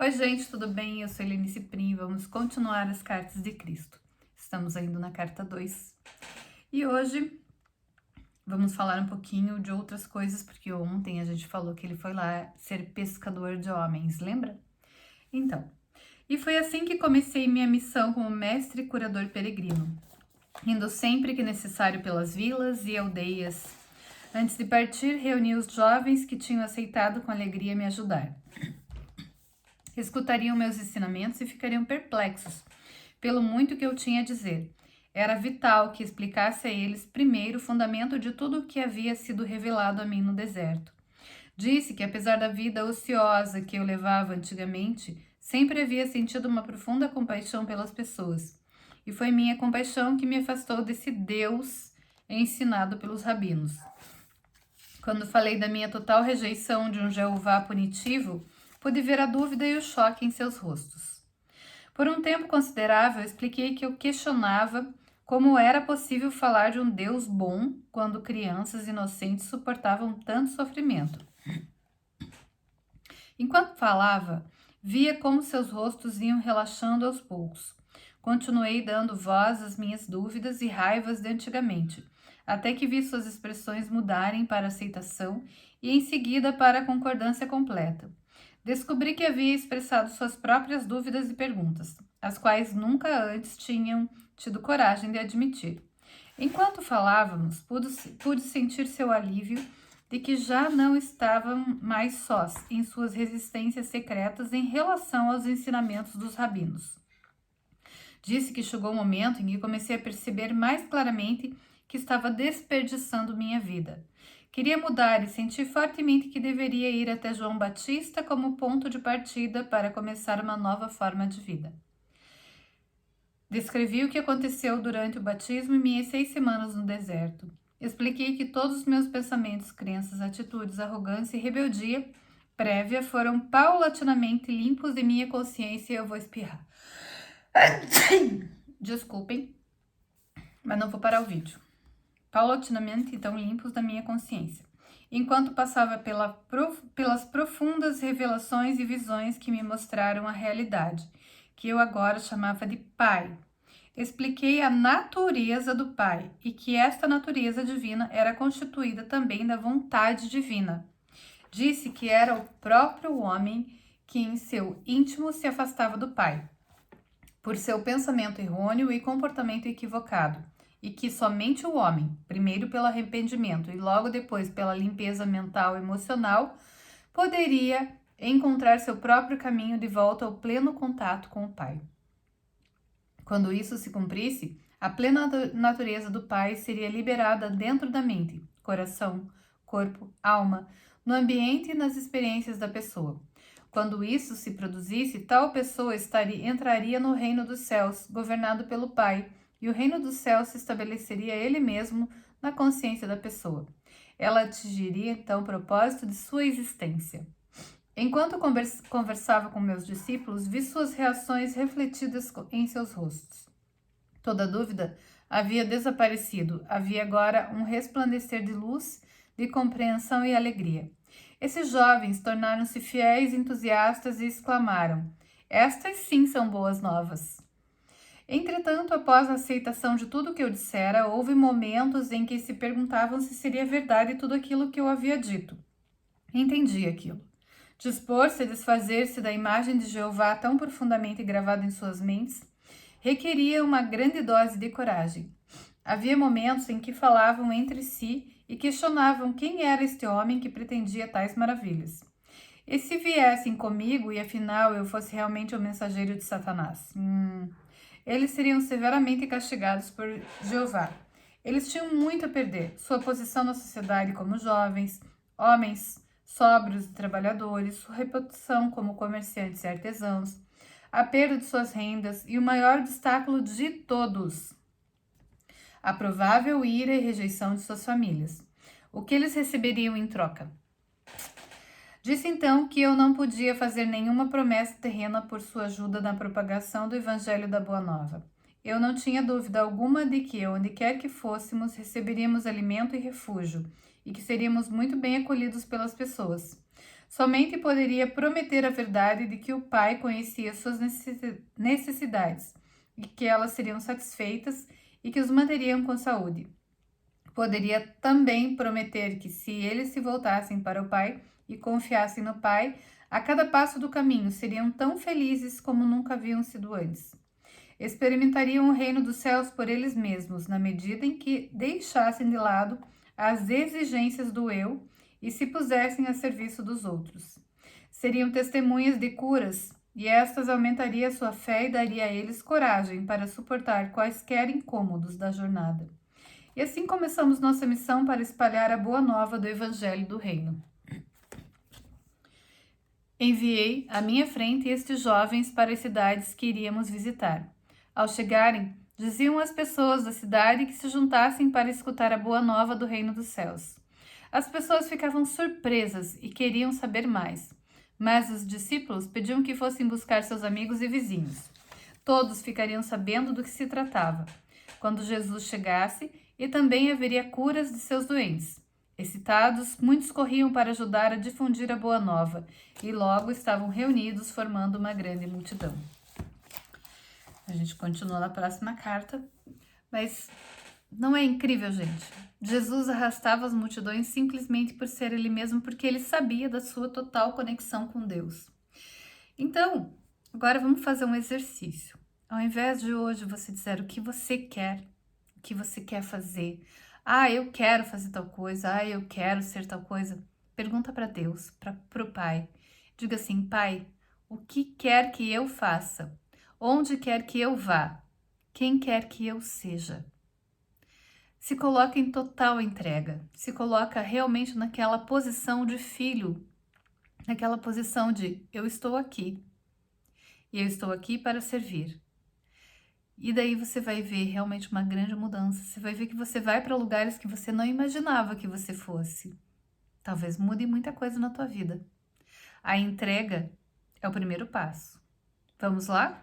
Oi, gente, tudo bem? Eu sou Helene Ciprim e vamos continuar as cartas de Cristo. Estamos indo na carta 2 e hoje vamos falar um pouquinho de outras coisas, porque ontem a gente falou que ele foi lá ser pescador de homens, lembra? Então, e foi assim que comecei minha missão como mestre curador peregrino, indo sempre que necessário pelas vilas e aldeias. Antes de partir, reuni os jovens que tinham aceitado com alegria me ajudar. Escutariam meus ensinamentos e ficariam perplexos pelo muito que eu tinha a dizer. Era vital que explicasse a eles primeiro o fundamento de tudo o que havia sido revelado a mim no deserto. Disse que, apesar da vida ociosa que eu levava antigamente, sempre havia sentido uma profunda compaixão pelas pessoas. E foi minha compaixão que me afastou desse Deus ensinado pelos rabinos. Quando falei da minha total rejeição de um Jeová punitivo, pude ver a dúvida e o choque em seus rostos. Por um tempo considerável, expliquei que eu questionava como era possível falar de um Deus bom quando crianças inocentes suportavam tanto sofrimento. Enquanto falava, via como seus rostos iam relaxando aos poucos. Continuei dando voz às minhas dúvidas e raivas de antigamente, até que vi suas expressões mudarem para aceitação e em seguida para a concordância completa. Descobri que havia expressado suas próprias dúvidas e perguntas, as quais nunca antes tinham tido coragem de admitir. Enquanto falávamos, pude sentir seu alívio de que já não estavam mais sós em suas resistências secretas em relação aos ensinamentos dos rabinos. Disse que chegou o momento em que comecei a perceber mais claramente que estava desperdiçando minha vida. Queria mudar e senti fortemente que deveria ir até João Batista como ponto de partida para começar uma nova forma de vida. Descrevi o que aconteceu durante o batismo e minhas 6 semanas no deserto. Expliquei que todos os meus pensamentos, crenças, atitudes, arrogância e rebeldia prévia foram paulatinamente limpos de minha consciência e eu vou espirrar. Desculpem, mas não vou parar o vídeo. Paulatinamente, então, limpos da minha consciência, enquanto passava pelas profundas revelações e visões que me mostraram a realidade, que eu agora chamava de Pai. Expliquei a natureza do Pai e que esta natureza divina era constituída também da vontade divina. Disse que era o próprio homem que em seu íntimo se afastava do Pai, por seu pensamento errôneo e comportamento equivocado, e que somente o homem, primeiro pelo arrependimento e logo depois pela limpeza mental e emocional, poderia encontrar seu próprio caminho de volta ao pleno contato com o Pai. Quando isso se cumprisse, a plena natureza do Pai seria liberada dentro da mente, coração, corpo, alma, no ambiente e nas experiências da pessoa. Quando isso se produzisse, tal pessoa entraria no reino dos céus, governado pelo Pai, e o reino dos céus se estabeleceria ele mesmo na consciência da pessoa. Ela atingiria então o propósito de sua existência. Enquanto conversava com meus discípulos, vi suas reações refletidas em seus rostos. Toda dúvida havia desaparecido, havia agora um resplandecer de luz, de compreensão e alegria. Esses jovens tornaram-se fiéis entusiastas e exclamaram: "Estas sim são boas novas." Entretanto, após a aceitação de tudo o que eu dissera, houve momentos em que se perguntavam se seria verdade tudo aquilo que eu havia dito. Entendi aquilo. Dispor-se a desfazer-se da imagem de Jeová tão profundamente gravada em suas mentes requeria uma grande dose de coragem. Havia momentos em que falavam entre si e questionavam quem era este homem que pretendia tais maravilhas. E se viessem comigo e afinal eu fosse realmente o mensageiro de Satanás? Eles seriam severamente castigados por Jeová. Eles tinham muito a perder: sua posição na sociedade como jovens, homens sóbrios e trabalhadores, sua reputação como comerciantes e artesãos, a perda de suas rendas e o maior obstáculo de todos, a provável ira e rejeição de suas famílias. O que eles receberiam em troca? Disse então que eu não podia fazer nenhuma promessa terrena por sua ajuda na propagação do Evangelho da Boa Nova. Eu não tinha dúvida alguma de que, onde quer que fôssemos, receberíamos alimento e refúgio, e que seríamos muito bem acolhidos pelas pessoas. Somente poderia prometer a verdade de que o Pai conhecia suas necessidades e que elas seriam satisfeitas e que os manteriam com saúde. Poderia também prometer que, se eles se voltassem para o Pai e confiassem no Pai, a cada passo do caminho seriam tão felizes como nunca haviam sido antes. Experimentariam o reino dos céus por eles mesmos, na medida em que deixassem de lado as exigências do eu e se pusessem a serviço dos outros. Seriam testemunhas de curas, e estas aumentaria sua fé e daria a eles coragem para suportar quaisquer incômodos da jornada. E assim começamos nossa missão para espalhar a boa nova do Evangelho do Reino. Enviei à minha frente estes jovens para as cidades que iríamos visitar. Ao chegarem, diziam às pessoas da cidade que se juntassem para escutar a boa nova do Reino dos Céus. As pessoas ficavam surpresas e queriam saber mais, mas os discípulos pediam que fossem buscar seus amigos e vizinhos. Todos ficariam sabendo do que se tratava quando Jesus chegasse, e também haveria curas de seus doentes. Excitados, muitos corriam para ajudar a difundir a boa nova, e logo estavam reunidos, formando uma grande multidão. A gente continua na próxima carta, mas não é incrível, gente? Jesus arrastava as multidões simplesmente por ser ele mesmo, porque ele sabia da sua total conexão com Deus. Então, agora vamos fazer um exercício. Ao invés de hoje você dizer o que você quer fazer, eu quero fazer tal coisa, eu quero ser tal coisa, pergunta para Deus, para o Pai. Diga assim: Pai, o que quer que eu faça? Onde quer que eu vá? Quem quer que eu seja? Se coloca em total entrega, se coloca realmente naquela posição de filho, naquela posição de eu estou aqui, e eu estou aqui para servir. E daí você vai ver realmente uma grande mudança, você vai ver que você vai para lugares que você não imaginava que você fosse. Talvez mude muita coisa na tua vida. A entrega é o primeiro passo. Vamos lá?